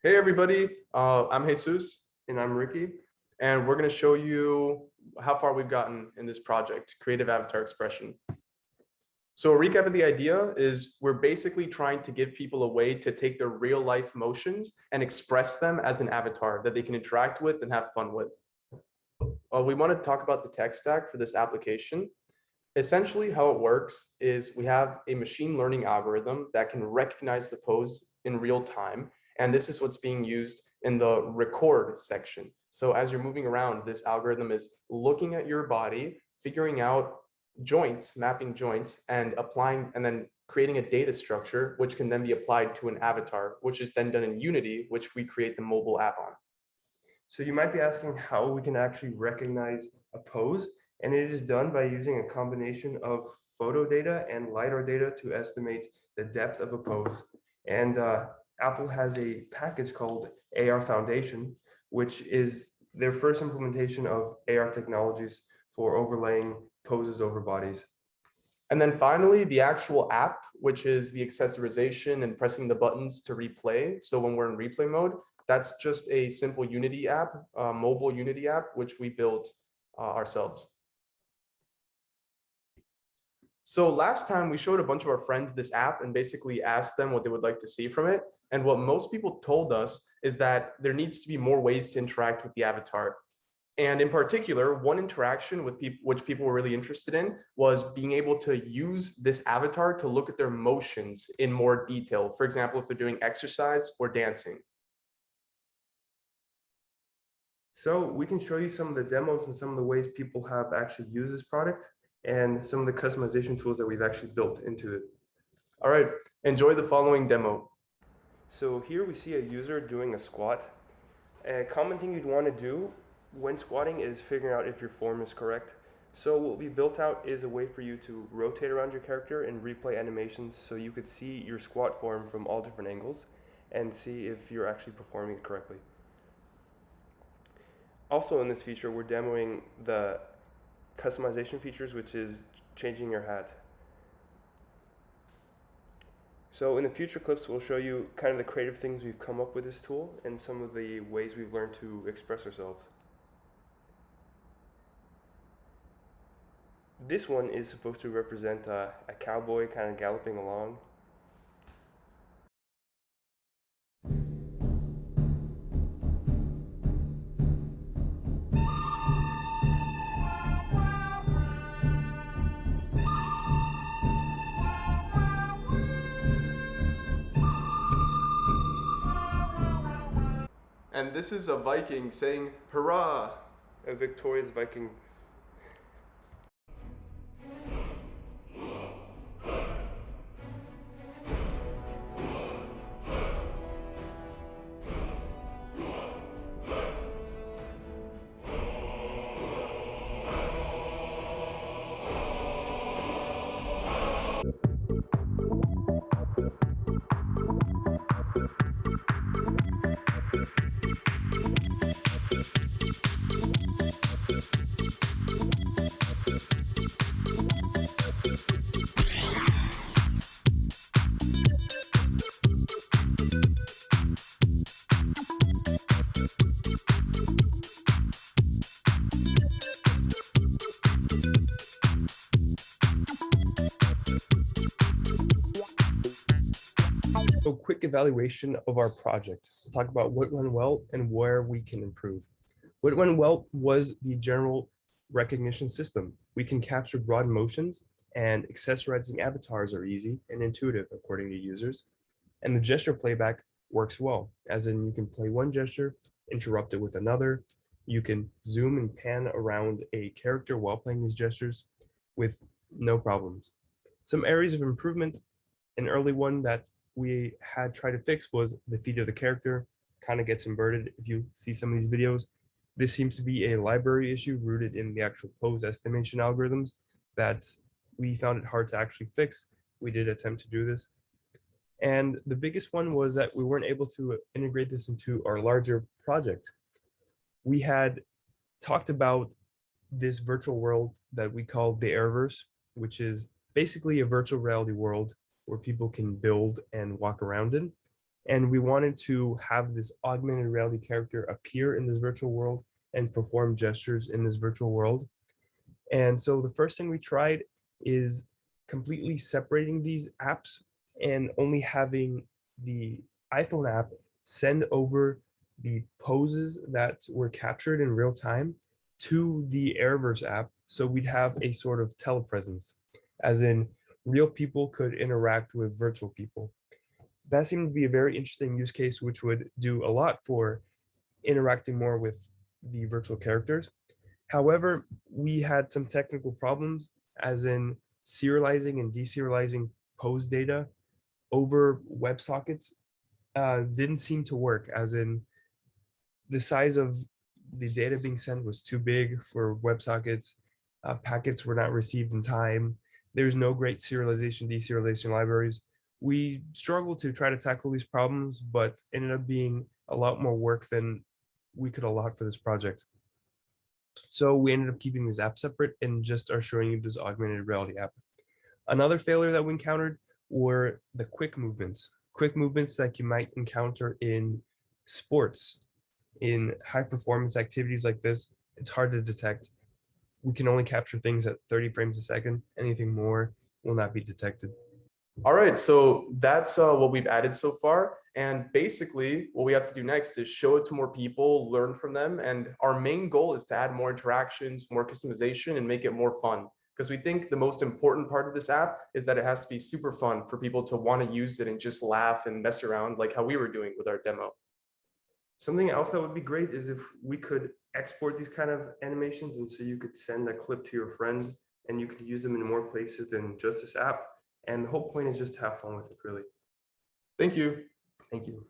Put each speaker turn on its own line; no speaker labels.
Hey everybody, I'm Jesus and I'm Ricky, and we're going to show you how far we've gotten in this project, Creative Avatar Expression. So a recap of the idea is we're basically trying to give people a way to take their real life emotions and express them as an avatar that they can interact with and have fun with. We want to talk about the tech stack for this application. Essentially, how it works is we have a machine learning algorithm that can recognize the pose in real time. And this is what's being used in the record section. So as you're moving around, this algorithm is looking at your body, figuring out joints, mapping joints, and applying, and then creating a data structure, which can then be applied to an avatar, which is then done in Unity, which we create the mobile app on.
So you might be asking how we can actually recognize a pose, and it is done by using a combination of photo data and LiDAR data to estimate the depth of a pose. And Apple has a package called AR Foundation, which is their first implementation of AR technologies for overlaying poses over bodies.
And then finally, the actual app, which is the accessorization and pressing the buttons to replay. So when we're in replay mode, that's just a simple Unity app, mobile Unity app, which we built ourselves. So last time we showed a bunch of our friends this app and basically asked them what they would like to see from it. And what most people told us is that there needs to be more ways to interact with the avatar. And in particular, one interaction with people, which people were really interested in, was being able to use this avatar to look at their motions in more detail. For example, if they're doing exercise or dancing.
So we can show you some of the demos and some of the ways people have actually used this product and some of the customization tools that we've actually built into it.
All right, enjoy the following demo.
So here we see a user doing a squat. A common thing you'd want to do when squatting is figuring out if your form is correct. So what we built out is a way for you to rotate around your character and replay animations so you could see your squat form from all different angles and see if you're actually performing it correctly. Also in this feature, we're demoing the customization features, which is changing your hat. So in the future clips, we'll show you kind of the creative things we've come up with this tool and some of the ways we've learned to express ourselves. This one is supposed to represent a cowboy kind of galloping along.
And this is a Viking saying, hurrah!
A victorious Viking.
So quick evaluation of our project. We'll talk about what went well and where we can improve. What went well was the general recognition system. We can capture broad motions and accessorizing avatars are easy and intuitive according to users. And the gesture playback works well, as in you can play one gesture, interrupt it with another. You can zoom and pan around a character while playing these gestures with no problems. Some areas of improvement, an early one that we had tried to fix was the feet of the character kind of gets inverted. If you see some of these videos, this seems to be a library issue rooted in the actual pose estimation algorithms that we found it hard to actually fix. We did attempt to do this. And the biggest one was that we weren't able to integrate this into our larger project. We had talked about this virtual world that we call the Airverse, which is basically a virtual reality world where people can build and walk around in. And we wanted to have this augmented reality character appear in this virtual world and perform gestures in this virtual world. And so the first thing we tried is completely separating these apps and only having the iPhone app send over the poses that were captured in real time to the Airverse app. So we'd have a sort of telepresence, as in real people could interact with virtual people. That seemed to be a very interesting use case, which would do a lot for interacting more with the virtual characters. However, we had some technical problems, as in serializing and deserializing pose data over WebSockets didn't seem to work, as in the size of the data being sent was too big for WebSockets. Packets were not received in time. There's no great serialization, deserialization libraries. We struggled to try to tackle these problems, but ended up being a lot more work than we could allot for this project. So we ended up keeping this app separate and just are showing you this augmented reality app. Another failure that we encountered were the quick movements that you might encounter in sports. In high performance activities like this, it's hard to detect. We can only capture things at 30 frames a second. Anything more will not be detected.
All right, so that's what we've added so far. And basically what we have to do next is show it to more people, learn from them. And our main goal is to add more interactions, more customization, and make it more fun. Because we think the most important part of this app is that it has to be super fun for people to want to use it and just laugh and mess around like how we were doing with our demo.
Something else that would be great is if we could export these kind of animations, and so you could send a clip to your friend and you could use them in more places than just this app. And the whole point is just to have fun with it, really.
Thank you.
Thank you.